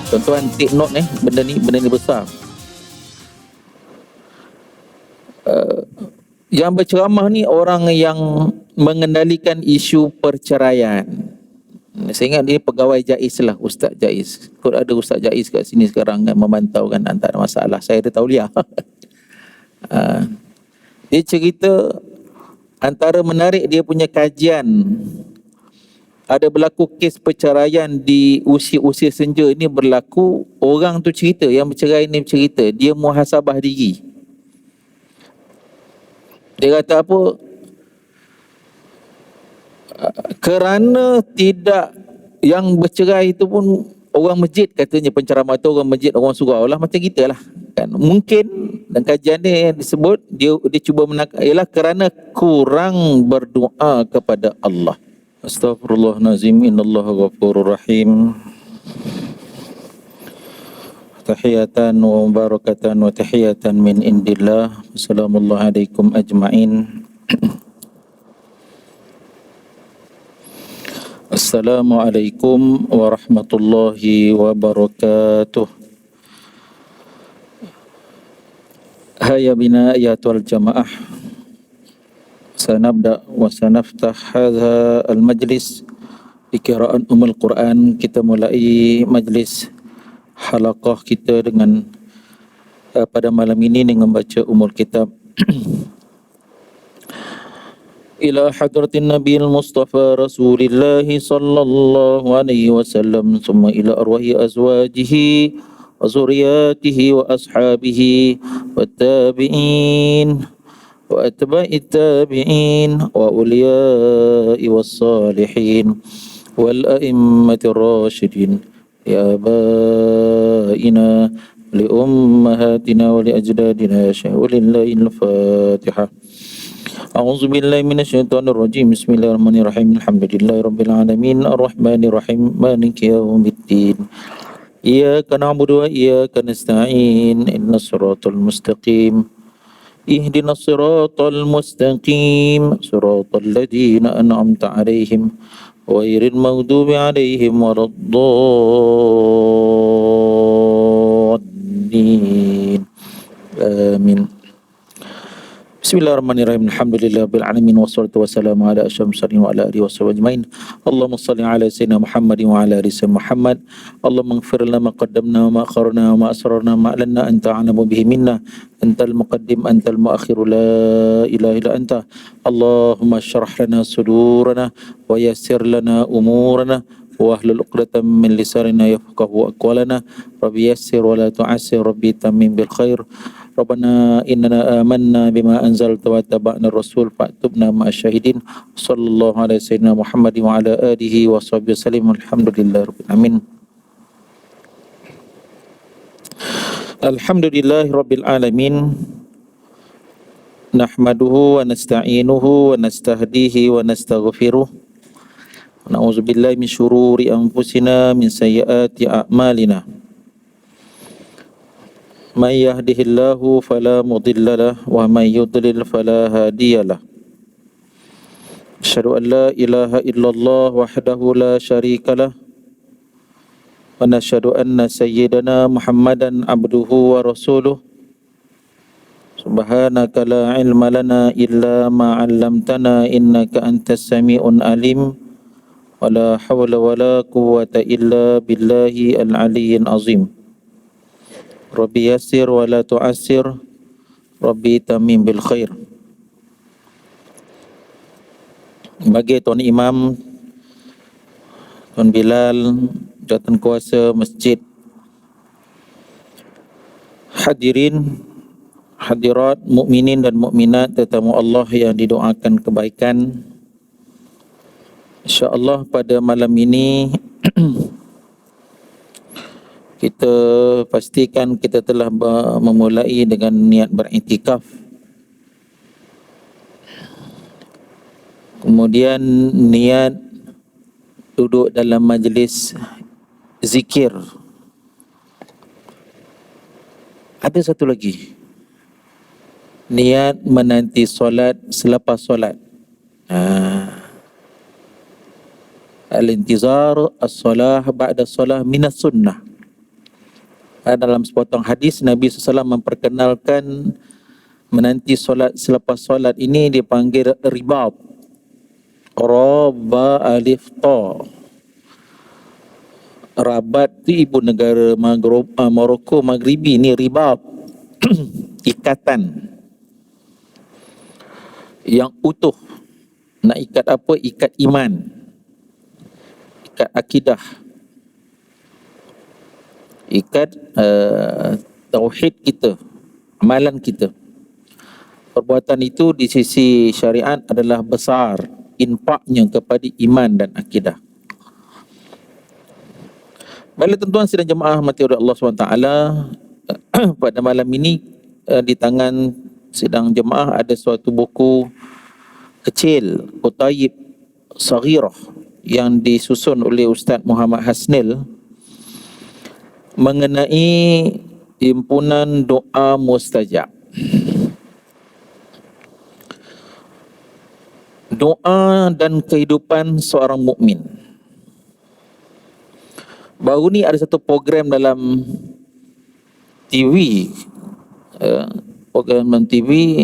Tuan-tuan take note benda ni besar. Yang berceramah ni orang yang mengendalikan isu perceraian. Saya ingat dia pegawai JAIS lah, Ustaz JAIS. Kalau ada Ustaz JAIS kat sini sekarang kan, memantau kan, tak ada masalah. Saya ada tauliah. Dia cerita antara menarik dia punya kajian, ada berlaku kes perceraian di usia-usia senja ini berlaku. Orang tu cerita, yang bercerai ni cerita, dia muhasabah diri. Dia kata apa? Kerana tidak, yang bercerai itu pun orang masjid, katanya penceramah tu orang masjid, orang surau lah, macam kita lah kan. Mungkin dan kajian dia disebut, dia cuba ialah kerana kurang berdoa kepada Allah. Astaghfirullahalazim, innallaha ghafurur rahim. Tahiyatan wa barakatan wa tahiyatan min indillah. Assalamualaikum ajma'in. Assalamualaikum warahmatullahi wabarakatuh. Hayya bina ayatul jamaah. Sanabda wa sanaftah hadha al-majlis biqira'an Ummul Quran. Kita mulai majlis halaqah kita dengan pada malam ini dengan baca Ummul Kitab. Ila hadratin Nabil Mustafa Rasulillah sallallahu alaihi wasallam, summa ila arwahi azwajihi wa zuriyatihi wa ashabihi wa tabi'in wa atba'it tabi'in wa uliyai was salihin wal a'immatir rasyidin ya abaina li ummahatina wa li ajdadina syahulillahil fatihah. A'udzu billahi minasyaitonir rajim. Bismillahirrahmanirrahim. Alhamdulillahirabbil alamin arrahmanir rahim maliki yaumiddin. Iyyaka na'budu wa iyyaka nasta'in. Ihdinas siratal mustaqim. Ihdinas siratal mustaqim. Siratal ladzina an'amta 'alaihim ghairil maghdubi 'alaihim waladdallin. Amin. Bismillahirrahmanirrahim. Alhamdulillahirabbil alamin wassalatu wassalamu ala asyrafil mursalin wa ala alihi washabihi ajmain. Allahumma shalli ala sayyidina Muhammadin wa ala ali sayyidina Muhammad. Allahumma ighfir lana ma qaddamna wa ma akharna wa ma asrarna ma a'lanna anta a'lamu bihi minna. Antal muqaddim antal muakhir la ilaha illa anta. Allahumma shrah lana sudurana wa yassir lana umurana wahlul 'uqdatam min lisanina yafqahu aqwalana. Rabbi yassir wa la tu'assir, Rabbi tammim bil khair. Rabbana innana amanna bima anzalta wa taba'na ar-rasul fa'tubna ma'asyahidin. Sallallahu alaihi sayyidina Muhammad wa ala alihi wa sahbihi wasallam. Alhamdulillah rabbil alamin. Alhamdulillah rabbil alamin. Nahmaduhu wa nasta'inuhu wa nastahdihi wa nastaghfiruh. Na'udzu billahi min syururi anfusina min sayyiati a'malina. Man yahdihillahu fala mudilla lahu wa man yudlil fala hadiya lahu. Asyhadu an la ilaha illallah wahdahu la syarika lahu wa nasyhadu anna sayyidana Muhammadan abduhu wa rasuluh. Subhanaka la ilma lana illa ma 'allamtana innaka antas sami'un alim. Wala hawla wala quwwata illa billahi al-'aliyyil 'azim. Rabbi yassir wa la tu'assir, Rabbi tamim bil khair. Bagi Tuan Imam, Tuan Bilal, jawatan kuasa masjid, hadirin, hadirat, mukminin dan mukminat, tetamu Allah yang didoakan kebaikan. InsyaAllah pada malam ini kita pastikan kita telah memulai dengan niat beriktikaf. Kemudian niat duduk dalam majlis zikir. Ada satu lagi, niat menanti solat selepas solat. Al-intizar as-salah ba'da salah minas sunnah. dalam sepotong hadis Nabi SAW memperkenalkan menanti solat, selepas solat ini dipanggil ribat. Raba alif ta. Rabat tu ibu negara Morocco Maghribi, ni ribat. Ikatan yang utuh. Nak ikat apa? Ikat iman, ikat akidah, ikat tauhid kita, amalan kita. Perbuatan itu di sisi syariat adalah besar infaknya kepada iman dan akidah. Baiklah tuan-tuan sidang jemaah mati oleh Allah SWT, pada malam ini di tangan sidang jemaah ada suatu buku kecil, Kutayib Saghirah, yang disusun oleh Ustaz Muhammad Hasnil mengenai himpunan doa mustajab. Doa dan kehidupan seorang mukmin. Baru ni ada satu program dalam TV, program dalam TV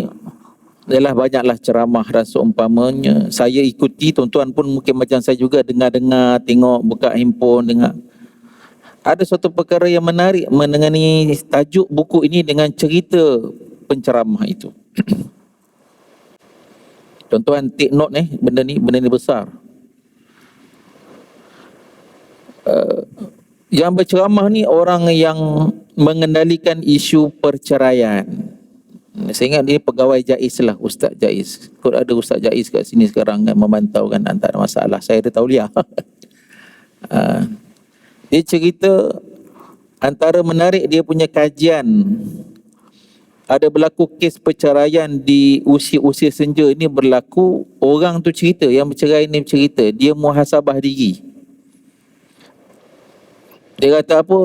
adalah banyaklah ceramah dan seumpamanya. Saya ikuti, tuan-tuan pun mungkin macam saya juga dengar-dengar, tengok, buka handphone, dengar. Ada suatu perkara yang menarik mengenai tajuk buku ini dengan cerita penceramah itu. Tuan-tuan take note benda ni besar. Yang berceramah ni orang yang mengendalikan isu perceraian. Saya ingat dia pegawai JAIS lah, Ustaz JAIS. Kot ada Ustaz JAIS kat sini sekarang kan, memantau kan, tak ada masalah. Saya ada tauliah. Dia cerita antara menarik dia punya kajian. Ada berlaku kes perceraian di usia-usia senja ini berlaku. Orang tu cerita, yang bercerai ni cerita, dia muhasabah diri. Dia kata apa?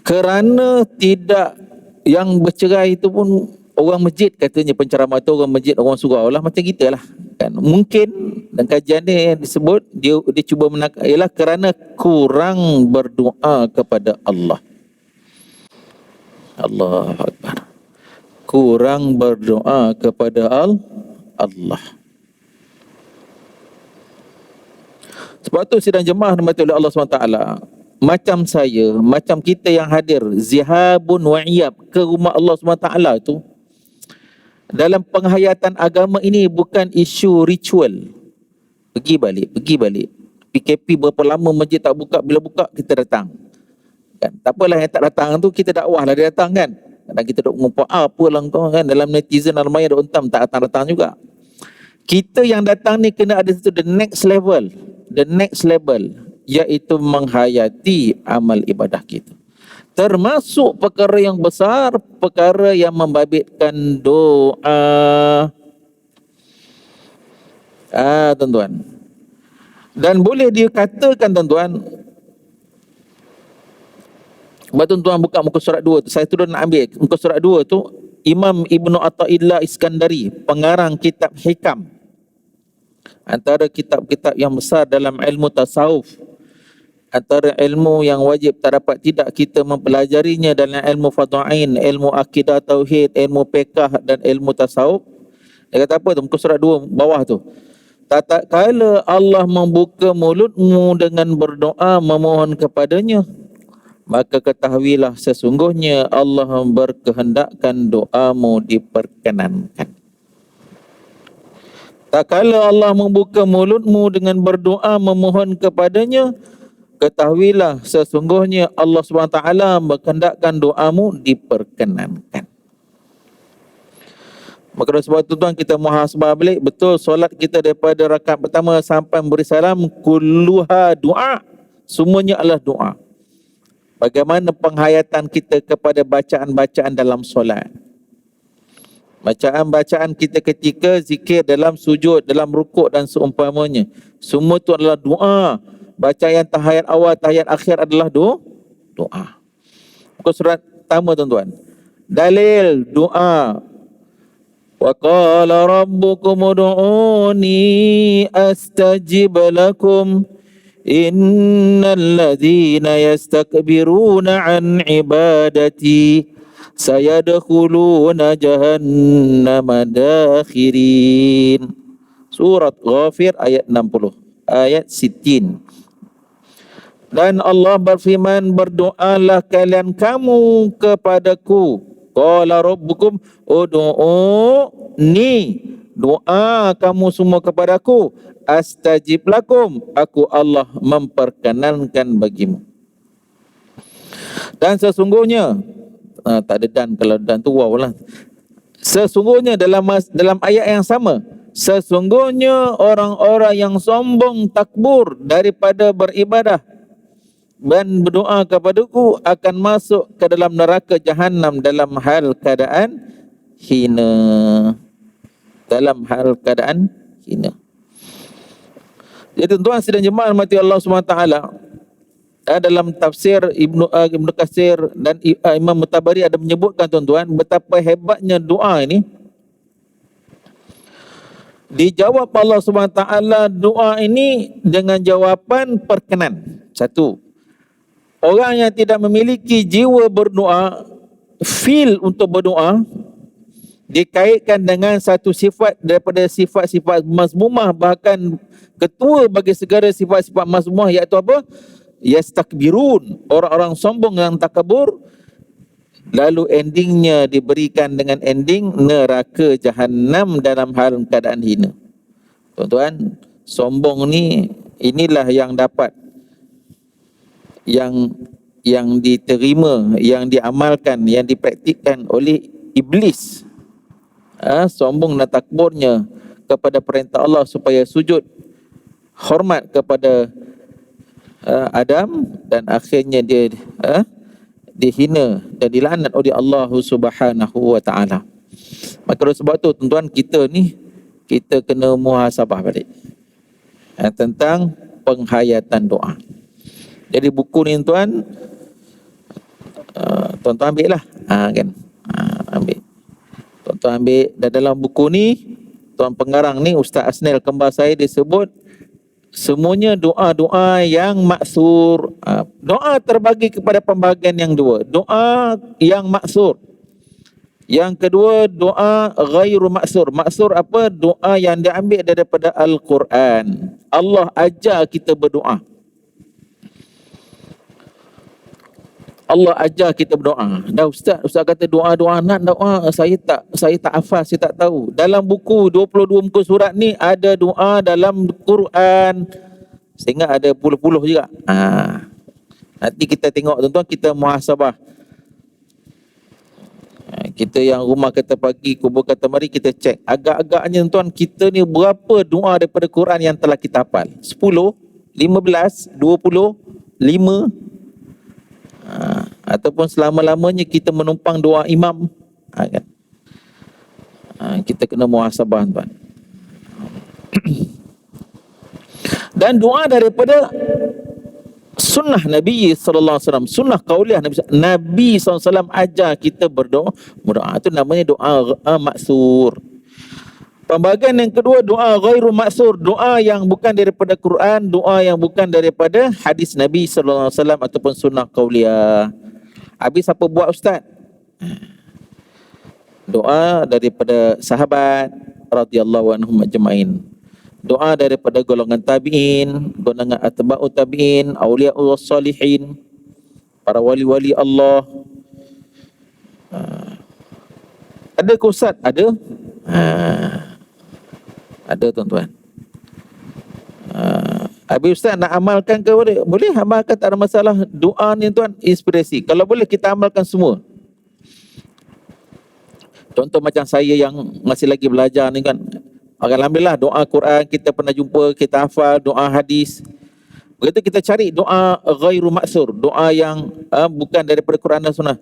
Kerana tidak, yang bercerai itu pun orang masjid katanya, penceramah tu orang masjid, orang surau lah, macam kita lah kan. Mungkin dan kajian dia disebut dia cuba menakar ialah kerana kurang berdoa kepada Allah. Allahu Akbar. Kurang berdoa kepada Allah. Sebab tu sidang jemaah dirahmati oleh Allah SWT, macam saya, macam kita yang hadir zihabun wa iyab ke rumah Allah SWT tu, dalam penghayatan agama ini bukan isu ritual. Pergi balik. PKP berapa lama masjid tak buka, bila buka kita datang. Kan? Tak apalah yang tak datang tu, kita dakwah lah dia datang kan. Kadang kita duk ngumpat apa lah kau kan, dalam netizen ramai ada untam tak datang juga. Kita yang datang ni kena ada satu the next level, iaitu menghayati amal ibadah kita. Termasuk perkara yang besar, perkara yang membabitkan doa. Tuan-tuan. Dan boleh dikatakan tuan-tuan, tuan-tuan buka muka surat 2 tu, saya tu nak ambil muka surat 2 tu, Imam Ibnu Athaillah Iskandari, pengarang kitab Hikam, antara kitab-kitab yang besar dalam ilmu tasawuf, antara ilmu yang wajib tak dapat tidak kita mempelajarinya dalam ilmu fadha'in, ilmu akidah tauhid, ilmu fiqh dan ilmu tasawuf. Dia kata apa tu, muka surat 2 bawah tu, tatkala Allah membuka mulutmu dengan berdoa memohon kepadanya, maka ketahuilah sesungguhnya Allah berkehendakkan doamu diperkenankan. Tak kala Allah membuka mulutmu dengan berdoa memohon kepadanya, ketahuilah sesungguhnya Allah SWT berkehendakkan doamu diperkenankan. Maka sebab itu tuan, kita muhasabah balik betul solat kita daripada rakaat pertama sampai memberi salam, kulluha doa, semuanya adalah doa. Bagaimana penghayatan kita kepada bacaan-bacaan dalam solat, bacaan-bacaan kita ketika zikir dalam sujud, dalam rukuk dan seumpamanya, semua itu adalah doa. Bacaan yang tahiyat awal, tahiyat akhir adalah doa. Muka surat pertama tuan-tuan, dalil doa. Wa qala rabbukum ud'uni astajib lakum, innal ladzina yastakbiruna an ibadati sayadkhuluna jahannama dakhirin. Surat Ghafir ayat 60, ayat 60. Dan Allah berfirman, berdoalah kalian kamu kepadaku. Qala rabbukum ud'uuni, doa kamu semua kepadaku. Astajib lakum, aku Allah memperkenankan bagimu. Dan sesungguhnya, tak ada dan, kalau dan tu wow lah. Sesungguhnya dalam ayat yang sama, sesungguhnya orang-orang yang sombong takbur daripada beribadah dan berdoa kepadaku akan masuk ke dalam neraka jahanam dalam hal keadaan hina. Dalam hal keadaan hina. Jadi tuan-tuan sedang jemaah mati Allah SWT, dalam tafsir Ibnu Katsir dan Imam Mutabari ada menyebutkan tuan-tuan betapa hebatnya doa ini. Dijawab Allah SWT doa ini dengan jawapan perkenan. Satu, orang yang tidak memiliki jiwa berdoa, feel untuk berdoa, dikaitkan dengan satu sifat daripada sifat-sifat mazmumah, bahkan ketua bagi segala sifat-sifat mazmumah, iaitu apa? Yastakbirun, orang-orang sombong yang takabur, lalu endingnya diberikan dengan ending neraka jahanam dalam hal keadaan hina. Tuan-tuan, sombong ni inilah yang dapat, yang diterima, yang diamalkan, yang dipraktikkan oleh iblis. Sombong dan takburnya kepada perintah Allah supaya sujud hormat kepada Adam, dan akhirnya dia dihina dan dilaknat oleh Allah Subhanahu wa taala. Maka oleh sebab tu tuan-tuan, kita kena muhasabah balik tentang penghayatan doa. Jadi buku ni tuan, tuan-tuan ambil lah, kan? Ambil. Tuan-tuan ambil, dan dalam buku ni tuan pengarang ni Ustaz Asnel kembar saya, dia sebut semuanya doa-doa yang maksur. Doa terbagi kepada pembahagian yang dua. Doa yang maksur. Yang kedua, doa ghairu maksur. Maksur apa? Doa yang diambil daripada Al-Quran. Allah ajar kita berdoa. Allah ajar kita berdoa. Dah Ustaz kata doa-doa nak doa, saya tak hafal, saya tak tahu. Dalam buku 22 muka surat ni ada doa dalam Quran. Sehingga ada puluh-puluh juga. Nanti kita tengok tuan-tuan, kita muhasabah. Kita yang rumah kata pagi, kubur kata mari, kita cek. Agak-agaknya tuan, kita ni berapa doa daripada Quran yang telah kita hafal? 10, 15, 20, 5, ataupun selama-lamanya kita menumpang doa imam, kan? Kita kena muhasabah tuan. Dan doa daripada sunnah Nabi SAW, sunnah qauliyah Nabi SAW ajar kita berdoa. Itu namanya doa maksur. Pembahagian yang kedua, doa ghairu maksur, doa yang bukan daripada Quran, doa yang bukan daripada hadis Nabi SAW ataupun sunnah qauliyah. Habis apa buat Ustaz? Doa daripada sahabat radhiyallahu anhum ajma'in. Doa daripada golongan tabi'in, golongan atba'ut tabi'in, aulia'ul salihin, para wali-wali Allah. Ada ke Ustaz? Ada. Ada tuan-tuan. Habis Ustaz nak amalkan ke boleh? Boleh amalkan, tak ada masalah. Doa ni tuan inspirasi. Kalau boleh kita amalkan semua. Contoh macam saya yang masih lagi belajar ni kan. Alhamdulillah doa Quran kita pernah jumpa, kita hafal, doa hadis. Begitu kita cari doa ghairu maksur, doa yang bukan daripada Quran dan Sunnah.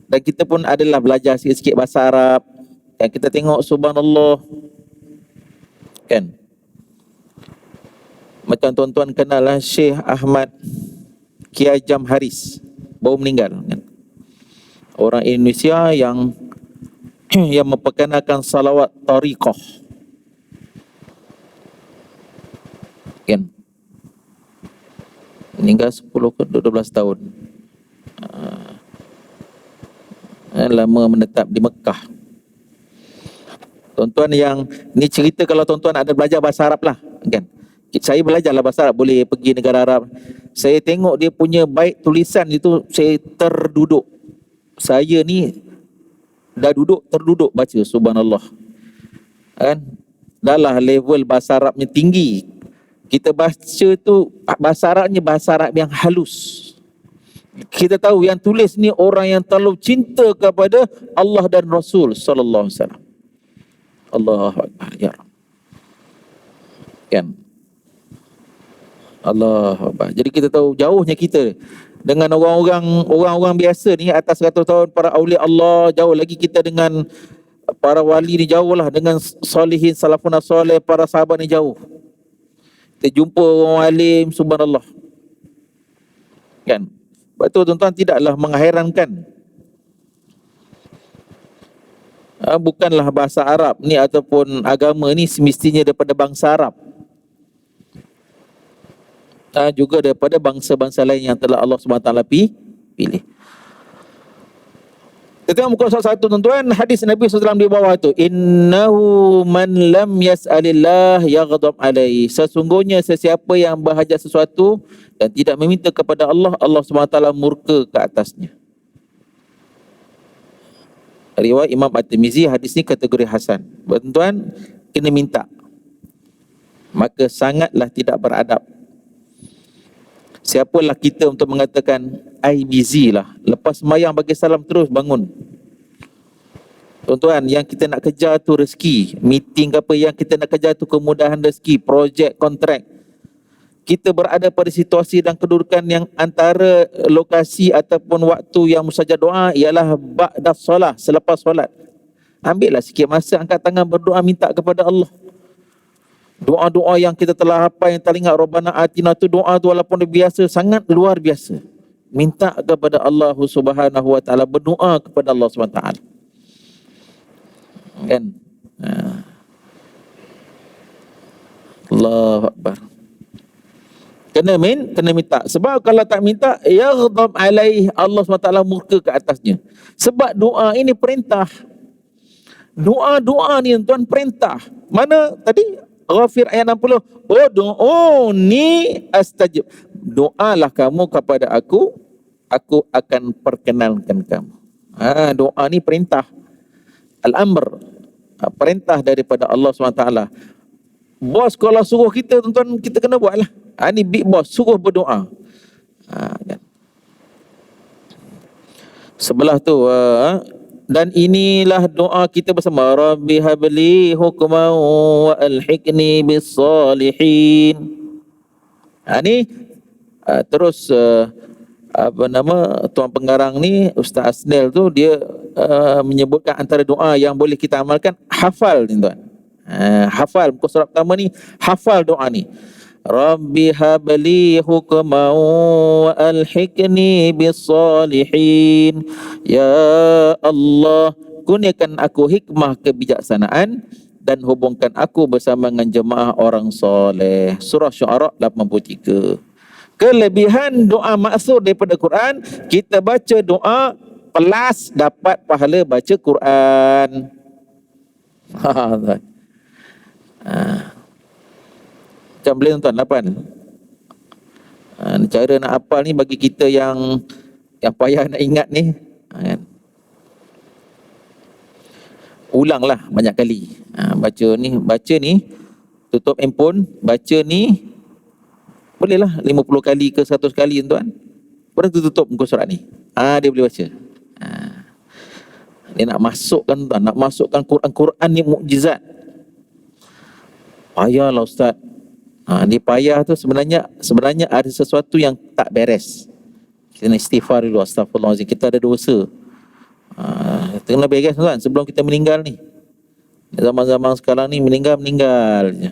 Dan kita pun adalah belajar sikit-sikit bahasa Arab. Dan kita tengok subhanallah. Kan? Macam tuan-tuan kenal lah Syekh Ahmad Kiai Jam Haris, baru meninggal kan? Orang Indonesia yang memperkenalkan salawat tariqah kan? meninggal 10 ke 12 tahun. Lama menetap di Mekah. Tuan-tuan yang ni cerita kalau tuan-tuan ada belajar bahasa Arab lah kan. Saya belajarlah bahasa Arab, boleh pergi negara Arab. Saya tengok dia punya bait tulisan itu, saya terduduk. Saya ni dah terduduk baca, subhanallah. Kan? Dah lah level bahasa Arabnya tinggi. Kita baca tu bahasa Arabnya bahasa Arab yang halus. Kita tahu yang tulis ni orang yang terlalu cinta kepada Allah dan Rasul sallallahu alaihi wasallam. Allahu akbar ya Rabb. Kan? Allahu akbar. Jadi kita tahu jauhnya kita dengan orang-orang biasa ni atas 100 tahun, para aulia Allah, jauh lagi kita dengan para wali ni, jauh lah dengan salihin salafun soleh, para sahabat ni jauh. Kita jumpa orang alim, subhanallah. Kan? Betul tuan-tuan, tidaklah menghairankan. Bukanlah bahasa Arab ni ataupun agama ni semestinya daripada bangsa Arab. Juga daripada bangsa-bangsa lain yang telah Allah SWT pilih. Kita tengok muka surat 1 tuan-tuan, hadis Nabi SAW di bawah tu. Innahu man lam yas'alillah yaghdab alaihi. Sesungguhnya sesiapa yang berhajat sesuatu dan tidak meminta kepada Allah, Allah SWT murka ke atasnya. Riwayat Imam At-Tirmizi, hadis ni kategori hasan. Tuan-tuan kena minta, maka sangatlah tidak beradab. Siapalah kita untuk mengatakan I busy lah, lepas sembahyang bagi salam terus bangun. Tuan-tuan, yang kita nak kejar tu rezeki, meeting ke apa yang kita nak kejar tu kemudahan rezeki, projek, kontrak. Kita berada pada situasi dan kedudukan yang antara lokasi ataupun waktu yang mustajab doa ialah ba'da solat, selepas solat. Ambillah sikit masa, angkat tangan berdoa, minta kepada Allah. Doa-doa yang kita telah hafal, yang telah ingat, Rabbana atina, tu doa tu walaupun biasa, sangat luar biasa. Minta kepada Allah Subhanahu wa taala, berdoa kepada Allah Subhanahu wa taala. Kan? Allahu akbar. Kena minta. Sebab kalau tak minta, yaghdab alaih, Allah SWT murka ke atasnya. Sebab doa ini perintah. Doa ni tuan perintah. Mana tadi? Ghafir ayat 60. Do'uni astajib. Doalah kamu kepada aku akan perkenankan kamu. Doa ni perintah. Al-amr. Perintah daripada Allah SWT. Bos kalau suruh kita, tuan-tuan, kita kena buat lah. Ni big boss, suruh berdoa. Kan? Sebelah tu, dan inilah doa kita bersama. Rabbi habli hukman wa alhiqni bis salihin. Ni terus tuan pengarang ni, Ustaz Asnel tu, dia menyebutkan antara doa yang boleh kita amalkan, hafal tuan-tuan. Hafal muka surat pertama ni, hafal doa ni. Rabbi habli hukman wa alhiqni bis salihin. Ya Allah, kurniakan aku hikmah kebijaksanaan dan hubungkan aku bersama dengan jemaah orang soleh. Surah Syu'ara 83. Kelebihan doa maksud daripada Quran, kita baca doa plus dapat pahala baca Quran. Macam boleh tuan-tuan 8. Cara nak hafal ni bagi kita yang payah nak ingat ni, kan? Ulanglah banyak kali. Baca ni, tutup handphone, baca ni bolehlah 50 kali ke 100 kali tuan. Lepas tu tutup muka surat ni. Dia boleh baca. Dia nak masukkan tuan, nak masukkan Quran ni mukjizat. Payahlah Ustaz. Dia payah tu sebenarnya ada sesuatu yang tak beres. Kita nak istighfar dulu, astagfirullahaladzim, kita ada dosa. Kita kena beres tuan sebelum kita meninggal ni. Zaman-zaman sekarang ni meninggal je.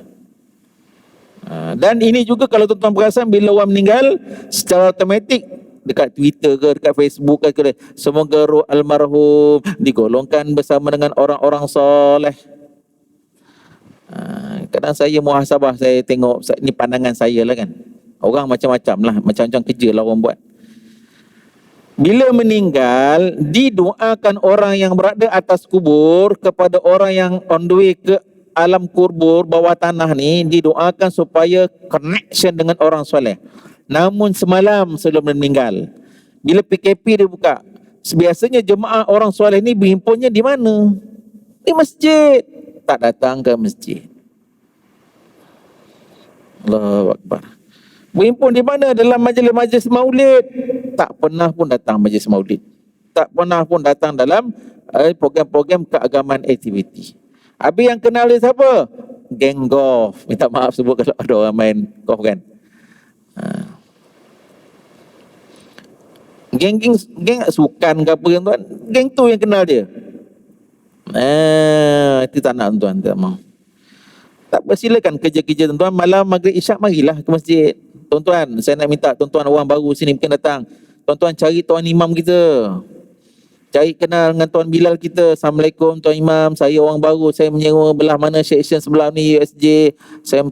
Dan ini juga kalau tuan-tuan perasan, bila orang meninggal secara automatik dekat Twitter ke dekat Facebook ke, semoga roh almarhum digolongkan bersama dengan orang-orang soleh. Kadang saya muhasabah, saya tengok ni pandangan saya lah kan. Orang macam-macam lah, macam-macam kerja lah orang buat. Bila meninggal, didoakan orang yang berada atas kubur kepada orang yang on the way ke alam kubur bawah tanah ni, didoakan supaya connection dengan orang soleh. Namun semalam sebelum meninggal, bila PKP dia buka, biasanya jemaah orang soleh ni berhimpunnya di mana? Di masjid. Tak datang ke masjid. Allahu Akbar. Berhimpun di mana? Dalam majlis-majlis maulid. Tak pernah pun datang majlis maulid. Tak pernah pun datang dalam program-program keagamaan aktiviti. Habis yang kenal dia siapa? Geng golf. Minta maaf sebut kalau ada orang main golf kan. Geng sukan ke apa yang tuan? Geng tu yang kenal dia. Itu tak nak tuan, tak mau. Tak persilakan kerja-kerja tuan-tuan, malam maghrib isyak marilah ke masjid. Tuan-tuan, saya nak minta tuan-tuan orang baru sini mungkin datang. Tuan-tuan cari tuan imam kita. Cari kenal dengan tuan Bilal kita. Assalamualaikum tuan imam, saya orang baru, saya menyewa belah mana section sebelah ni USJ. Saya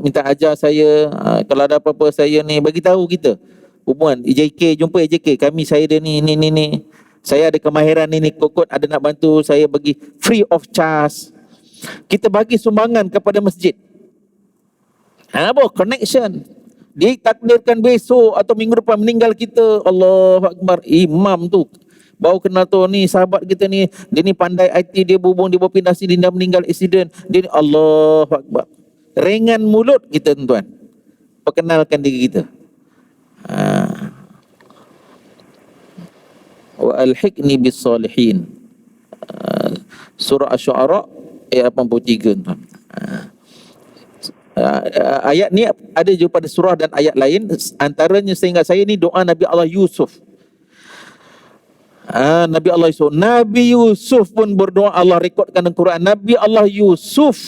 minta ajar saya, kalau ada apa-apa saya ni bagi tahu kita. Hubungan EJK, jumpa EJK, kami saya dia ni. Saya ada kemahiran ni kokot ada nak bantu, saya bagi free of charge. Kita bagi sumbangan kepada masjid. Apa? Connection. Ditakdirkan besok atau minggu depan meninggal kita, Allahu Akbar, imam tu baru kenal tu ni sahabat kita ni, dia ni pandai IT, dia berhubung, dia berpindah sini, dia meninggal accident, dia ni, Allahu Akbar. Ringan mulut kita tuan, perkenalkan diri kita. Wa alhiqni bis salihin. Surah Asy-Syu'ara ayat 83 tuan. Ayat ni ada juga pada surah dan ayat lain. Antaranya sehingga saya ni doa Nabi Allah Yusuf. Nabi Allah Yusuf. Nabi Yusuf pun berdoa, Allah rekodkan dalam Quran. Nabi Allah Yusuf,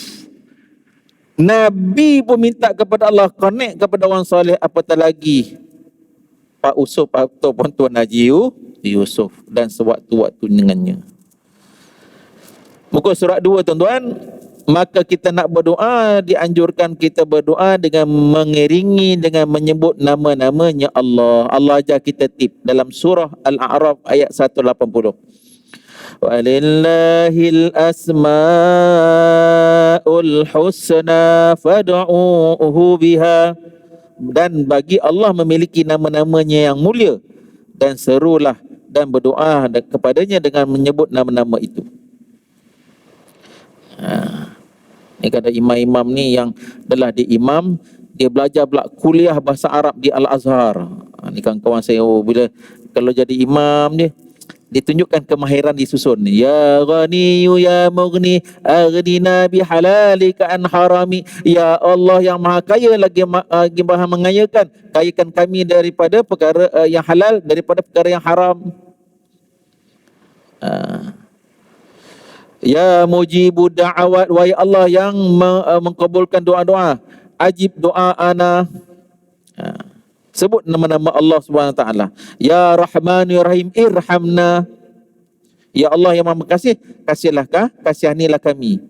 Nabi pun minta kepada Allah connect kepada orang soleh, apatah lagi Pak Yusuf ataupun Tuan Haji Yusuf dan sewaktu-waktu dengannya. Muka surat 2 tuan-tuan. Maka kita nak berdoa, dianjurkan kita berdoa dengan mengiringi, dengan menyebut nama-namanya Allah. Allah ajar kita tip dalam surah Al-A'raf ayat 180. Walillahil asma'ul husna fad'uuhu biha. Dan bagi Allah memiliki nama-namanya yang mulia, dan serulah dan berdoa kepadanya dengan menyebut nama-nama itu. Ni kata imam-imam ni yang adalah di imam, dia belajar kuliah bahasa Arab di Al-Azhar. Ni kawan-kawan saya, bila kalau jadi imam dia tunjukkan kemahiran disusun. Ya Ghaniyu ya Mughni aghnina bihalalika an harami. Ya Allah yang maha kaya lagi maha mengayakan, kayakan kami daripada perkara yang halal, daripada perkara yang haram. Ya mujibu da'awat, wahai Allah yang mengkabulkan doa-doa, ajib doa ana. Sebut nama-nama Allah Subhanahu Wa Taala. Ya Rahman ya Rahim irhamna. Ya Allah yang Maha Kasih, kasihanilah kami.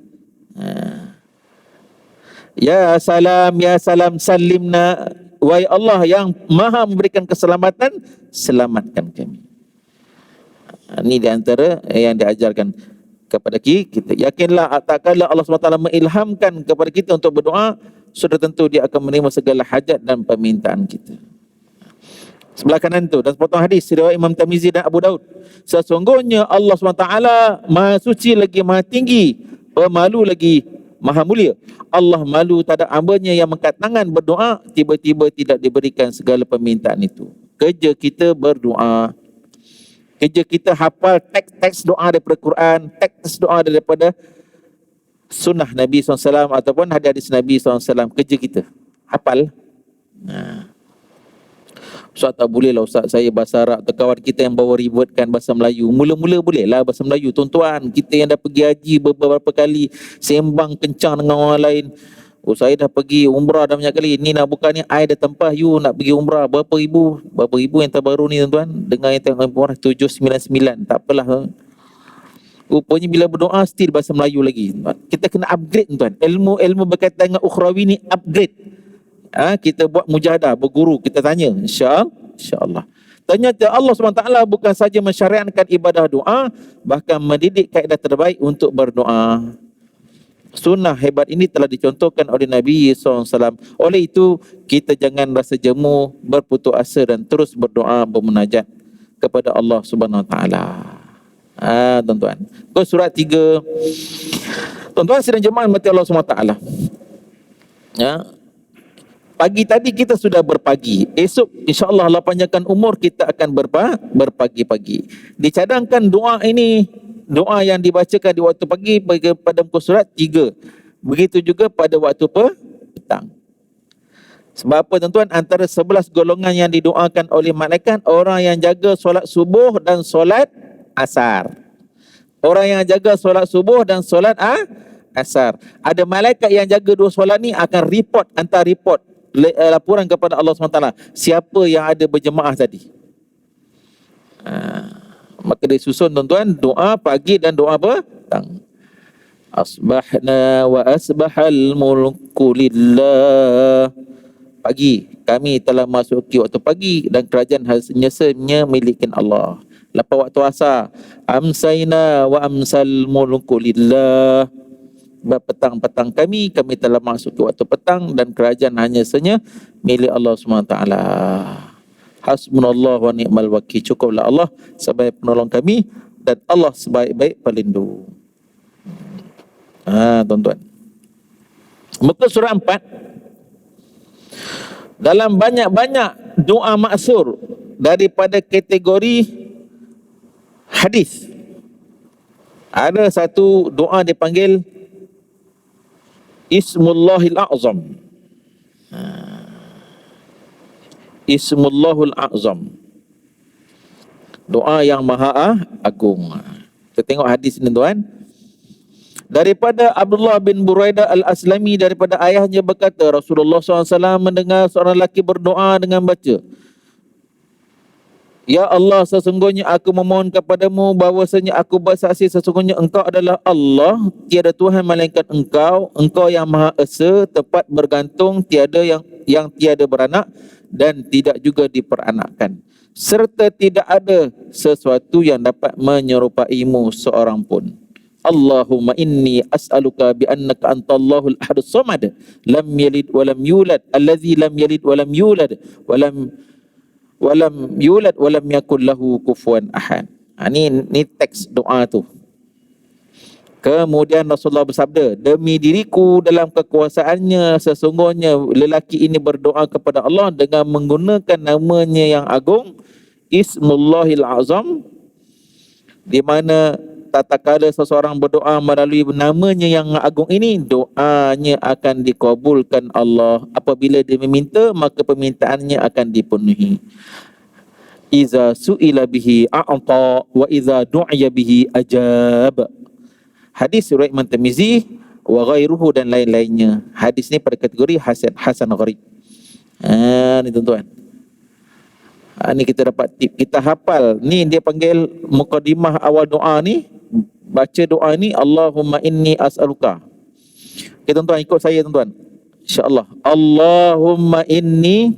Ya Salam salimna. Wahai Allah yang Maha memberikan keselamatan, selamatkan kami. Ini di antara yang diajarkan kepada kita. Yakinlah tak kala Allah SWT mengilhamkan kepada kita untuk berdoa, sudah tentu dia akan menerima segala hajat dan permintaan kita. Sebelah kanan tu, dan sepotong hadis riwayat Imam Tirmizi dan Abu Daud. Sesungguhnya Allah SWT Maha Suci lagi Maha Tinggi, pemalu lagi Maha Mulia. Allah malu tak ada hambanya yang mengangkat tangan berdoa, tiba-tiba tidak diberikan segala permintaan itu. Kerja kita berdoa. Kerja kita hafal teks-teks doa daripada Quran, teks doa daripada sunnah Nabi SAW ataupun hadis Nabi SAW. Kerja kita hafal. Ustaz tak boleh lah Ustaz, saya bahasa Arab. Kawan kita yang bawa ributkan bahasa Melayu. Mula-mula boleh lah bahasa Melayu. Tuan-tuan, kita yang dah pergi haji beberapa kali, sembang kencang dengan orang lain. Oh, saya dah pergi umrah dah banyak kali. Ni nak buka ni, I dah tempah you nak pergi umrah. Berapa ribu yang terbaru ni tuan-tuan. Dengar yang tengok umrah 799. Tak apalah. Rupanya bila berdoa still bahasa Melayu lagi. Kita kena upgrade tuan. Ilmu berkaitan dengan ukhrawi ni upgrade. Kita buat mujahadah, berguru, kita tanya, insya-Allah. Ternyata Allah SWT bukan saja mensyariatkan ibadah doa, bahkan mendidik kaedah terbaik untuk berdoa. Sunnah hebat ini telah dicontohkan oleh Nabi SAW. Oleh itu, kita jangan rasa jemu, berputus asa dan terus berdoa, bermunajat kepada Allah SWT. Tuan-tuan. Surat 3. Tuan-tuan sidang jemaah mati Allah SWT. Pagi tadi kita sudah berpagi. Esok insya-Allah Allah panjangkan umur, kita akan berpagi-pagi. Dicadangkan doa ini, doa yang dibacakan di waktu pagi pada muka surat 3. Begitu juga pada waktu petang. Sebab apa tuan-tuan? Antara 11 golongan yang didoakan oleh malaikat, orang yang jaga solat subuh dan solat asar. Orang yang jaga solat subuh dan solat asar. Ada malaikat yang jaga dua solat ni akan hantar report, laporan kepada Allah SWT siapa yang ada berjemaah tadi. Maka dia susun tuan-tuan doa pagi dan doa petang. Asbahna wa asbahal mulku lillah. Pagi, kami telah masuki waktu pagi dan kerajaan hanya milikkan Allah. Lepas waktu asar, amsayna wa amsal mulku lillah. Petang-petang kami telah masuk ke waktu petang dan kerajaan hanya saja milik Allah SWT. Hasbunallah wa ni'mal wakil. Cukuplah Allah sebagai penolong kami dan Allah sebaik-baik pelindung. Tuan-tuan. Muka surah 4. Dalam banyak-banyak doa maksur daripada kategori hadis, ada satu doa dipanggil Ismullahil A'zam. Ismullahul A'zam. Doa yang maha agung. Kita tengok hadis ni tuan. Daripada Abdullah bin Buraidah al-Aslami, daripada ayahnya berkata, Rasulullah SAW mendengar seorang lelaki berdoa dengan baca, Ya Allah, sesungguhnya aku memohon kepadamu bahawasanya aku bersaksi sesungguhnya engkau adalah Allah, tiada Tuhan melainkan engkau, engkau yang maha esa, tempat bergantung, tiada yang tiada beranak dan tidak juga diperanakkan, serta tidak ada sesuatu yang dapat menyerupaimu seorang pun. Allahumma inni as'aluka bi annaka antallahul ahadus samad, lam yalid wa lam yulad, allazi lam yalid wa lam yulad wa lam yulad wa lam yakul lahu kufuwan ahad. Ni teks doa tu. Kemudian Rasulullah bersabda, demi diriku dalam kekuasaannya, sesungguhnya lelaki ini berdoa kepada Allah dengan menggunakan namanya yang agung, Ismullahil Azam, di mana tatkala seseorang berdoa melalui namanya yang agung ini, doanya akan dikabulkan Allah. Apabila dia meminta, maka permintaannya akan dipenuhi. Iza su'ila bihi a'ta wa iza du'iya bihi ajab. Hadis riwayat Imam Tirmizi wa ghairuhu dan lain-lainnya. Hadis ni pada kategori hasan gharib. Ni tuan-tuan. Ni kita dapat tip, kita hafal. Ni dia panggil mukadimah awal doa ni. Baca doa ni, Allahumma inni as'aluka. Okay, tuan-tuan ikut saya tuan-tuan, InsyaAllah. Allahumma inni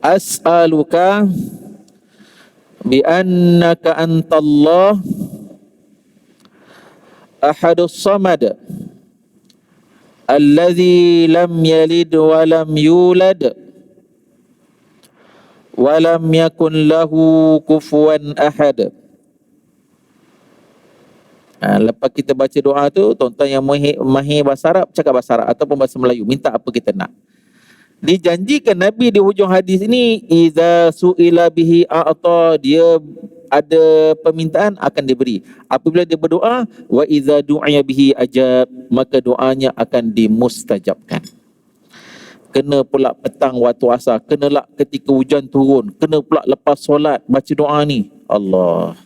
as'aluka bi annaka antallah ahadus samad alladhi lam yalid wa lam yulad wa lam yakun lahu kufuwan ahad. Lepas kita baca doa tu, tuan-tuan yang mahir bahasa Arab, cakap bahasa Arab ataupun bahasa Melayu, minta apa kita nak. Dijanjikan Nabi di hujung hadis ini, iza su'ila bihi a'ta, dia ada permintaan akan diberi. Apabila dia berdoa, wa iza du'iya bihi ajab, maka doanya akan dimustajabkan. Kena pula petang waktu asar, kena pula ketika hujan turun, kena pula lepas solat baca doa ni. Allah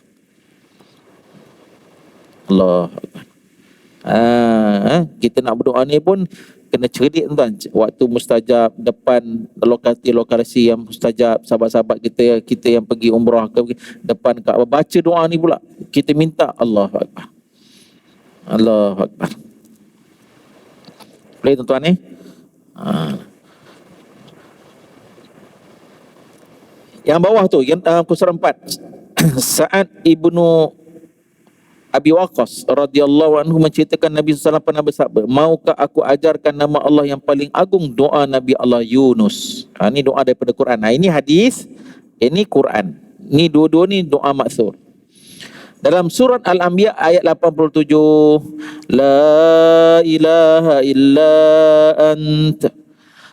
kita nak berdoa ni pun kena cerdik tuan. Waktu mustajab, depan lokasi yang mustajab, sahabat-sahabat kita yang pergi umrah ke depan Kaabah, baca doa ni pula. Kita minta Allahu Akbar. Allahu Akbar. Boleh tuan-tuan ni? Yang bawah tu, yang surah 4. Sa'ad ibnu Abi Waqqas radhiyallahu anhu menceritakan Nabi SAW pernah bersabda, maukah aku ajarkan nama Allah yang paling agung, doa Nabi Allah Yunus. Ini doa daripada Quran. Ini hadis, ini Quran. Ini dua-dua ni doa maksur. Dalam surat Al-Anbiya ayat 87, la ilaha illa anta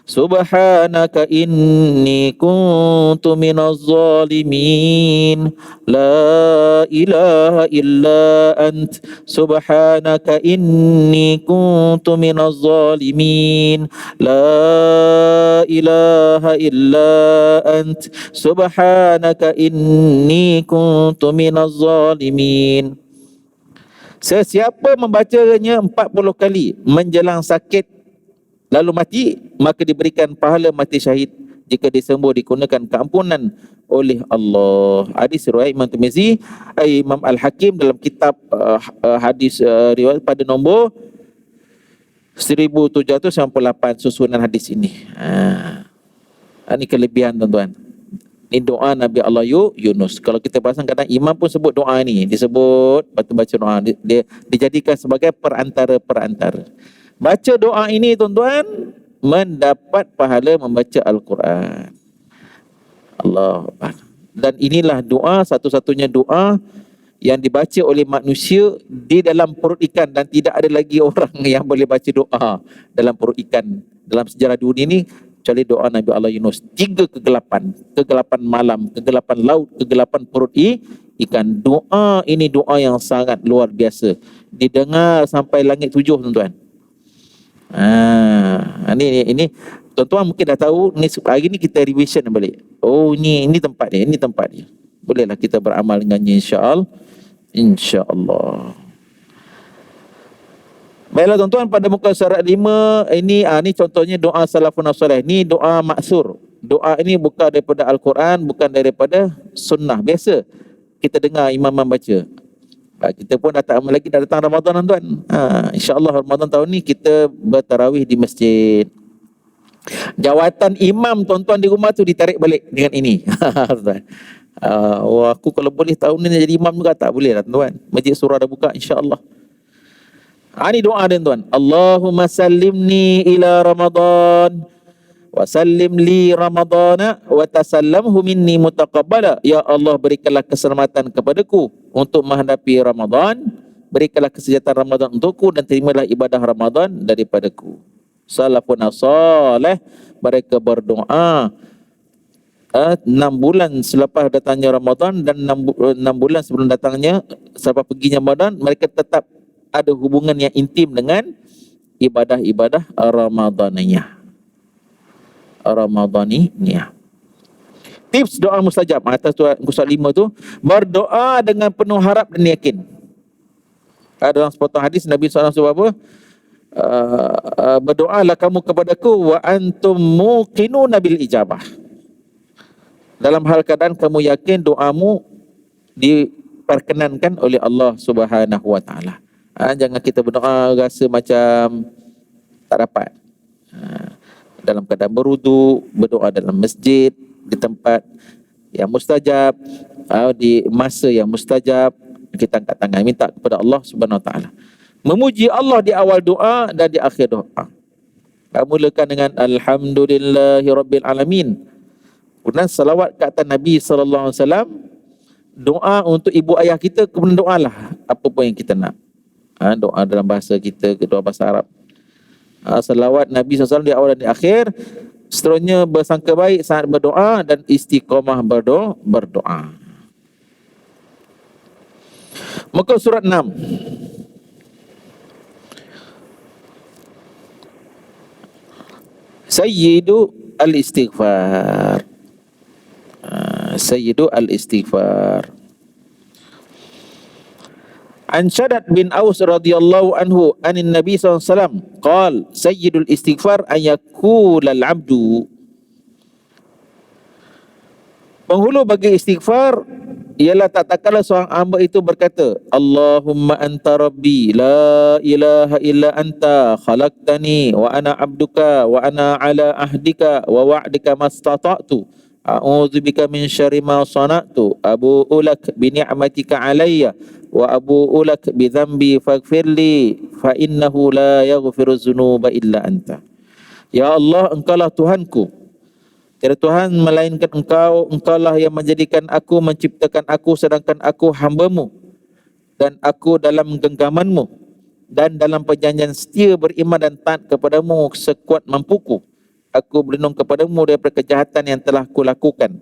subhanaka inni kuntu minaz zalimin. La ilaha illa ant subhanaka inni kuntu minaz zalimin. La ilaha illa ant subhanaka inni kuntu minaz zalimin. Sesiapa membacanya 40 kali menjelang sakit lalu mati, maka diberikan pahala mati syahid jika disembuh, digunakan keampunan oleh Allah. Hadis riwayat Imam Tirmizi, Imam Al-Hakim dalam kitab hadis riwayat pada nombor 1798 susunan hadis ini. Ini kelebihan tuan-tuan. Ini doa Nabi Allah Yunus. Kalau kita perasan kadang imam pun sebut doa ni, disebut lepas tu baca doa, dia dijadikan sebagai perantara. Baca doa ini tuan-tuan mendapat pahala membaca Al-Quran. Allah. Dan inilah doa, satu-satunya doa yang dibaca oleh manusia di dalam perut ikan, dan tidak ada lagi orang yang boleh baca doa dalam perut ikan dalam sejarah dunia ini kecuali doa Nabi Allah Yunus. 3 kegelapan malam, kegelapan laut, kegelapan perut ikan. Doa ini doa yang sangat luar biasa, didengar sampai langit 7 tuan-tuan. Ini tuan-tuan mungkin dah tahu. Ni hari ni kita revision balik. Oh, ini tempat dia, ini tempat dia. Bolehlah kita beramal dengannya insya-Allah. Baiklah tuan-tuan, pada muka surat 5 ini contohnya doa salafun salih. Ni doa maksur. Doa ini bukan daripada Al-Quran, bukan daripada sunnah. Biasa kita dengar imam baca. Kita pun dah tak lama lagi dah datang Ramadan tuan. InsyaAllah Ramadan tahun ni kita bertarawih di masjid. Jawatan imam tuan-tuan di rumah tu ditarik balik dengan ini. Aku kalau boleh tahun ni jadi imam juga, tak boleh lah tuan. Masjid surah dah buka insyaAllah. Ini doa dia tuan. Allahumma sallimni ila Ramadan wa sallim li Ramadana wa tasallamhu minni mutaqabbala. Ya Allah, berikanlah keselamatan kepadaku untuk menghadapi Ramadan, berikanlah kesejahteraan Ramadan untukku, dan terimalah ibadah Ramadan daripadaku. Salafun salih, mereka berdoa 6 bulan selepas datangnya Ramadan dan 6 bulan sebelum datangnya, selepas perginya Ramadan, mereka tetap ada hubungan yang intim dengan ibadah-ibadah Ramadaniyah. Tips doa mustajab atas surat 5 tu, berdoa dengan penuh harap dan yakin. Dalam sepotong hadis Nabi SAW sebut apa? Berdoalah kamu kepadaku wa antum muqinuna bil ijabah. Dalam hal keadaan kamu yakin doamu diperkenankan oleh Allah Subhanahu wa taala. Jangan kita berdoa rasa macam tak dapat. Dalam keadaan berwudu, berdoa dalam masjid, di tempat yang mustajab, di masa yang mustajab, kita angkat tangan minta kepada Allah Subhanahu wa taala. Memuji Allah di awal doa dan di akhir doa. Mulakan dengan alhamdulillahirabbil alamin. Kemudian salawat ke atas Nabi sallallahu alaihi wasallam. Doa untuk ibu ayah kita, kemudian doalah apa pun yang kita nak. Doa dalam bahasa kita, doa bahasa Arab. Salawat Nabi SAW di awal dan di akhir. Seterusnya bersangka baik saat berdoa dan istiqamah berdoa. Muka surat 6. Sayyidu al-istighfar. Sayyidu al-istighfar. An Shaddad bin Aus radhiyallahu anhu anin Nabi SAW qal sayyidul istighfar an yakula al-abdu. Penghulu bagi istighfar ialah tak seorang hamba itu berkata, Allahumma anta rabbi la ilaha illa anta khalaqtani wa ana abduka wa ana ala ahdika wa wa'dika mastata'tu a'udzu bika min syarri ma sana'tu abu'u lak bi ni'matika alayya wa abu'u lak bi dhanbi faghfirli fa innahu la yaghfiru dzunuba illa anta. Ya Allah, engkaulah Tuhanku, tiada Tuhan melainkan engkau. Engkaulah yang menjadikan aku, menciptakan aku, sedangkan aku hamba-Mu, dan aku dalam genggaman-Mu, dan dalam perjanjian setia beriman dan taat kepadamu sekuat mampuku. Aku berlindung kepadamu daripada kejahatan yang telah kulakukan.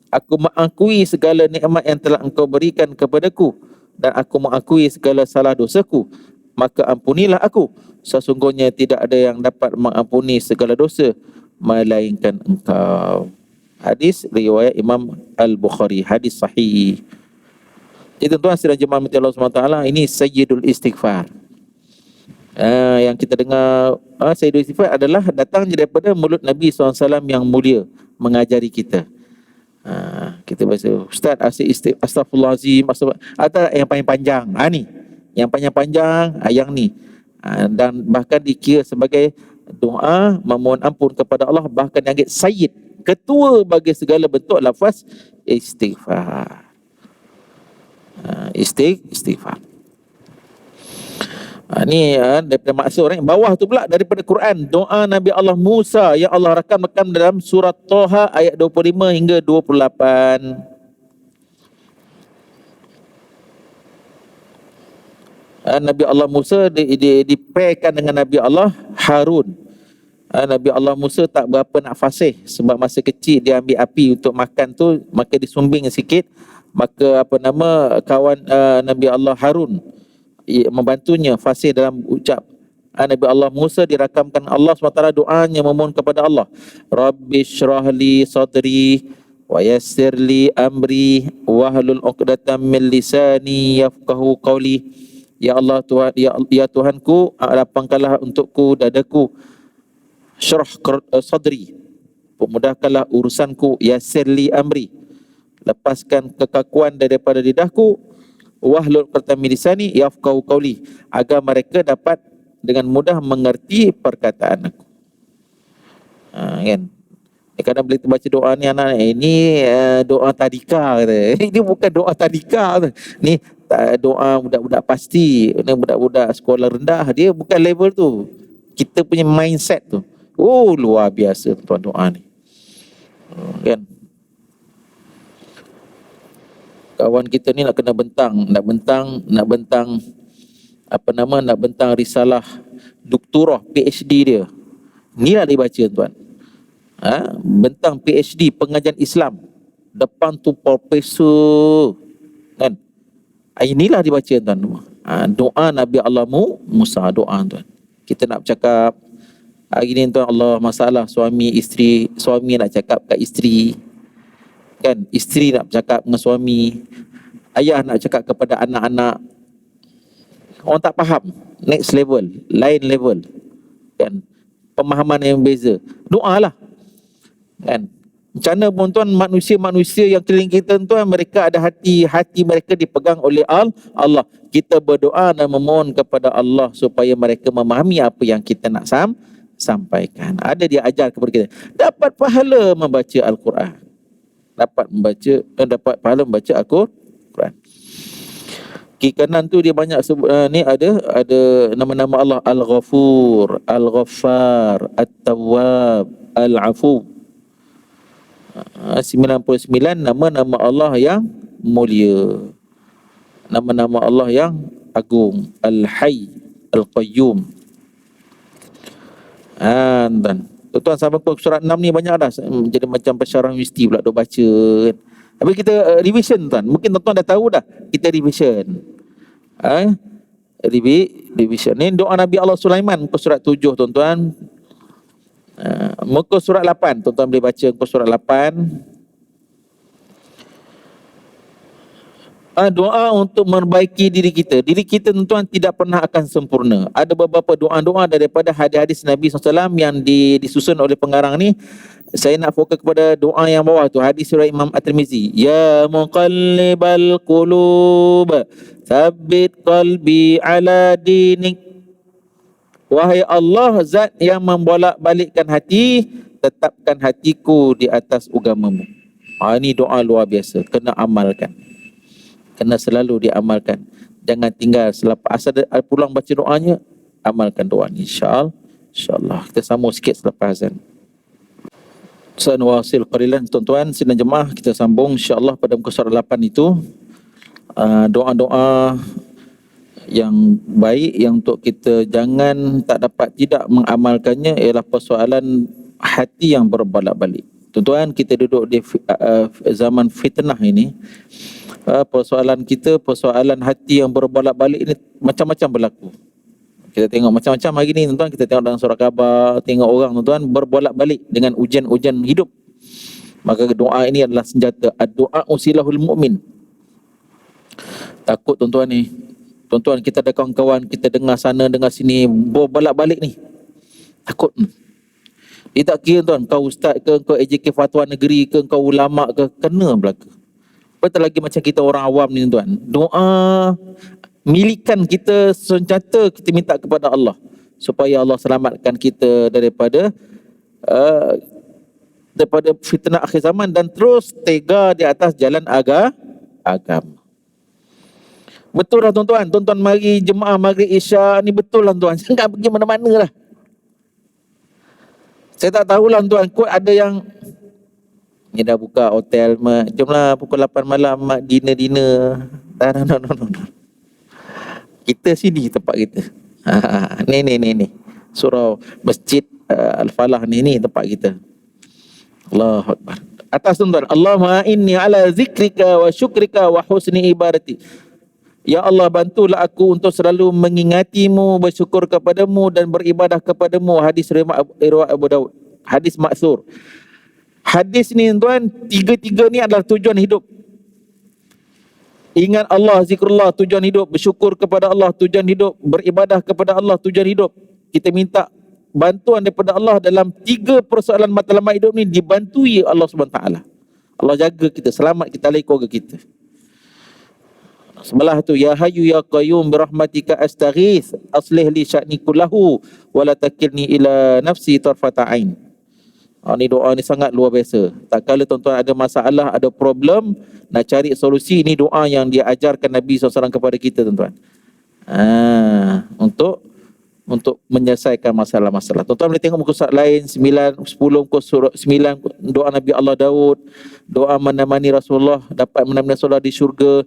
Aku mengakui segala nikmat yang telah engkau berikan kepadaku, dan aku mengakui segala salah dosaku. Maka ampunilah aku. Sesungguhnya tidak ada yang dapat mengampuni segala dosa melainkan engkau. Hadis riwayat Imam Al-Bukhari, hadis sahih. Jadi tuan-tuan sedang jemaah Allah SWT, ini Sayyidul Istighfar. Yang kita dengar Sayyidul Istighfar adalah datang daripada mulut Nabi SAW yang mulia, mengajari kita. Kita baca, Ustaz asyik astaghfirullahalazim, atau yang paling panjang. Ni yang panjang-panjang, yang ni. Dan bahkan dikira sebagai doa memohon ampun kepada Allah, bahkan yang sayyid, ketua bagi segala bentuk lafaz istighfar. Istighfar. Ni daripada maksud orang bawah tu pula daripada Quran, doa Nabi Allah Musa yang Allah rakam dalam surah Toha ayat 25 hingga 28. Nabi Allah Musa dipairkan dengan Nabi Allah Harun. Nabi Allah Musa tak berapa nak fasih, sebab masa kecil dia ambil api untuk makan tu, maka disumbing sikit. Maka kawan Nabi Allah Harun membantunya fasih dalam ucap. Nabi Allah Musa dirakamkan Allah SWT doanya memohon kepada Allah, Rabbi syrah li sadri wa yassir li amri wahlul 'uqdatam min lisani yafqahu qawli. Ya Allah, Tuhan, ya Tuhanku, lapangkanlah untukku dadaku, syrah sadri, pemudahkanlah urusanku, yassirli amri, lepaskan kekakuan daripada lidahku, wahlul 'uqdatam min lisani yafqahu qawli, agar mereka dapat dengan mudah mengerti perkataan aku. Kan? Kadang bila kita baca doa ni anak, ini doa tadika kata. Ini bukan doa tadika kata. Ni doa budak-budak pasti, ni budak-budak sekolah rendah, dia bukan level tu. Kita punya mindset tu. Oh, luar biasa tuan doa ni. Kan? Kawan kita ni nak kena bentang, nak bentang risalah doktorah PhD dia. Ni lah dibaca tuan. Bentang PhD pengajian Islam, depan tu profesor, kan? Inilah dibaca tuan. Doa Nabi Allah Musa, doa tuan. Kita nak bercakap hari ni tuan, Allah masalah suami isteri, suami nak cakap kat isteri, kan? Isteri nak bercakap dengan suami, ayah nak cakap kepada anak-anak. Orang tak faham, next level, lain level, kan? Pemahaman yang beza. Doa lah, kan? Macam mana pun tuan, manusia-manusia yang keliling kita tuan, mereka ada hati mereka dipegang oleh Allah. Kita berdoa dan memohon kepada Allah supaya mereka memahami apa yang kita nak sampaikan. Ada dia ajar kepada kita. Dapat pahala membaca Al-Quran. Dapat pahala membaca Al-Quran. Kiri kanan tu dia banyak sebut, ni ada nama-nama Allah, Al-Ghafur, Al-Ghaffar, At-Tawwab, Al-Afu. 99 nama-nama Allah yang mulia, nama-nama Allah yang agung, Al-Hayy, Al-Qayyum. Dan tuan sampai ke surat 6 ni banyak dah, jadi macam pensyarah mesti pula duk baca. Tapi kita revision tuan, mungkin tuan dah tahu dah, kita revision. Revision ni doa Nabi Allah Sulaiman, muka surat 7 tuan-tuan. Muka surat 8, tuan-tuan boleh baca muka surat 8. Doa untuk memperbaiki diri kita. Diri kita tuan-tuan tidak pernah akan sempurna. Ada beberapa doa-doa daripada hadis-hadis Nabi SAW yang disusun oleh pengarang ni. Saya nak fokus kepada doa yang bawah tu, hadis surah Imam At-Tirmizi. Ya muqallibal qulub, tsabbit qalbi ala dinik. Wahai Allah, zat yang membolak-balikkan hati, tetapkan hatiku di atas agamamu. Ini doa luar biasa, kena amalkan. Kena selalu diamalkan. Jangan tinggal selepas asal pulang baca doanya, amalkan doa ni, insya-Allah. Kita sambung sikit selepas azan. Sanwasil qalilan, tuan-tuan sidang jemaah, kita sambung insya-Allah pada muka surat 8 itu. Doa-doa yang baik yang untuk kita jangan tak dapat tidak mengamalkannya ialah persoalan hati yang berbolak-balik. Tuan-tuan, kita duduk di zaman fitnah ini. Persoalan kita, persoalan hati yang berbolak-balik ini macam-macam berlaku. Kita tengok macam-macam hari ni tuan-tuan, kita tengok dalam surah khabar, tengok orang tuan-tuan berbolak-balik dengan ujian-ujian hidup. Maka doa ini adalah senjata. Ad-doa usilahul mu'min. Takut tuan-tuan ni. Tuan-tuan, kita ada kawan-kawan, kita dengar sana, dengar sini, berbolak-balik ni. Takut. Dia tak kira tuan, kau ustaz ke, kau AJK Fatwa Negeri ke, kau ulama ke, kena belaka. Betul lagi macam kita orang awam ni tuan. Doa milikan kita senjata, kita minta kepada Allah supaya Allah selamatkan kita daripada fitnah akhir zaman dan terus tega di atas jalan agama. Betul lah tuan-tuan. Tuan-tuan mari jemaah maghrib isya ni betul lah tuan. Jangan pergi mana-mana lah. Saya tak tahulah tuan, kot ada yang ni dah buka hotel, jomlah pukul 8 malam dinner. No. Kita sini tempat kita. Ni. Surau Masjid Al-Falah ni tempat kita. Allahu Akbar. Atas tuan-tuan, Allahumma inni ala zikrika wa syukrika wa husni ibadati. Ya Allah, bantulah aku untuk selalu mengingatimu, bersyukur kepadamu dan beribadah kepadamu. Hadis riwayat Abu Daud. Hadis maksur. Hadis ni tuan, tiga-tiga ni adalah tujuan hidup. Ingat Allah, zikrullah, tujuan hidup. Bersyukur kepada Allah, tujuan hidup. Beribadah kepada Allah, tujuan hidup. Kita minta bantuan daripada Allah dalam 3 persoalan matlamat hidup ni, dibantui Allah SWT. Allah jaga kita, selamat kita alai keluarga kita. Sebelah tu, ya hayyu ya qayyum birahmatika astaghits aslih li sya'ni kullahu wa la takilni ila nafsi tarfata ain. Ni doa ni sangat luar biasa. Tak kala tuan-tuan ada masalah, ada problem, nak cari solusi, ni doa yang dia ajarkan Nabi SAW kepada kita tuan-tuan. Untuk menyelesaikan masalah-masalah. Tuan-tuan boleh tengok muka surat lain 9, 10, muka surat 9, doa Nabi Allah Daud, doa menemani Rasulullah, dapat menemani Rasulullah di syurga.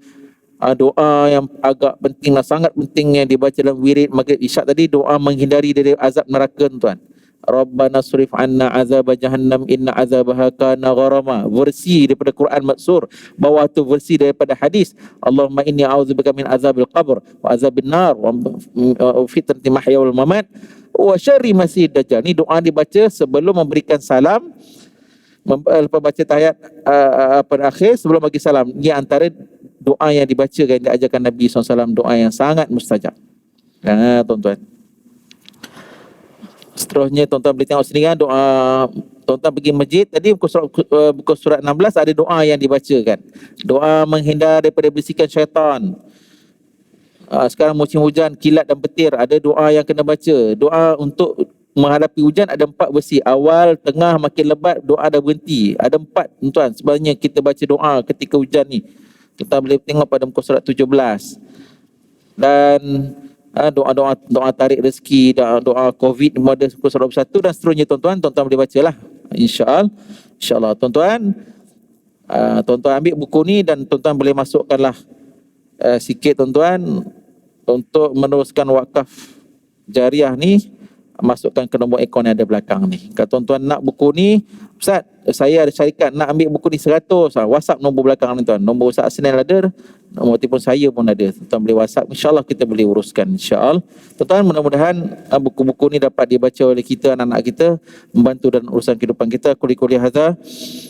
Doa yang agak penting lah, sangat penting yang dibaca dalam wirid maghrib isyak tadi, doa menghindari dari azab neraka tuan. Rabbana surif anna azab jahannam inna azabaha kana gharama. Versi daripada Quran maksur. Bawah tu versi daripada hadis. Allahumma inni a'udzubika min azabil qabr wa azabil nar wa fitnati mahya wal mamat wa syarri masih dajjal. Ni doa dibaca sebelum memberikan salam, lepas baca tahiyat akhir sebelum bagi salam. Ni antara doa yang dibacakan, yang diajarkan Nabi SAW, doa yang sangat mustajab. Tuan-tuan. Seterusnya tuan-tuan boleh tengok sini kan, doa tuan-tuan pergi masjid tadi buku surat 16 ada doa yang dibacakan. Doa menghindar daripada bisikan syaitan. Sekarang musim hujan, kilat dan petir, ada doa yang kena baca. Doa untuk menghadapi hujan ada 4 versi. Awal, tengah, makin lebat, doa dah berhenti. Ada 4 tuan-tuan. Sebenarnya kita baca doa ketika hujan ni. Kita boleh tengok pada muka surat 17. Dan doa tarik rezeki, doa COVID pada muka surat 21 dan seterusnya tuan-tuan. Tuan-tuan boleh bacalah. InsyaAllah. Tuan-tuan, tuan-tuan ambil buku ni dan tuan-tuan boleh masukkanlah sikit tuan-tuan untuk meneruskan wakaf jariah ni. masukkan ke nombor akaun yang ada belakang ni. Kalau tuan-tuan nak buku ni, Ustaz, saya ada syarikat nak ambil buku ni 100, WhatsApp nombor belakang ni tuan. Nombor Ustaz Asnal ada, nombor telefon saya pun ada. Tuan-tuan boleh WhatsApp, insya-Allah kita boleh uruskan, insya-Allah. Tuan-tuan, mudah-mudahan buku-buku ni dapat dibaca oleh kita, anak-anak kita, membantu dalam urusan kehidupan kita. Qul hadza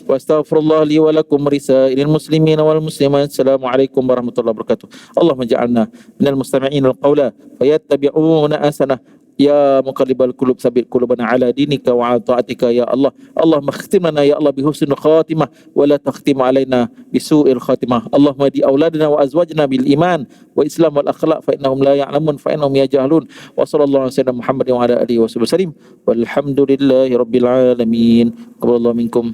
wa astaghfirullah li wa lakum risailil muslimin wal muslimat. Assalamualaikum warahmatullahi wabarakatuh. Allahumma ja'alna minal mustami'in al-qawla fayattabi'una ahsanah. Ya muqallibal qulub sabit qulubana ala dinika wa ala ta'atika ya Allah. Allahumma khtim lana ya Allah bihusnil khatimah wa la takhtim alaina bisu'il khatimah. Allahumma di auladina wa azwajna bil iman wa islam wal akhlaq fa innahum la ya'lamun fa innahum yajhalun. Wa sallallahu alaihi wasallam Muhammad wa ala alihi wasallam. Walhamdulillahi rabbil alamin. Qaballahu minkum.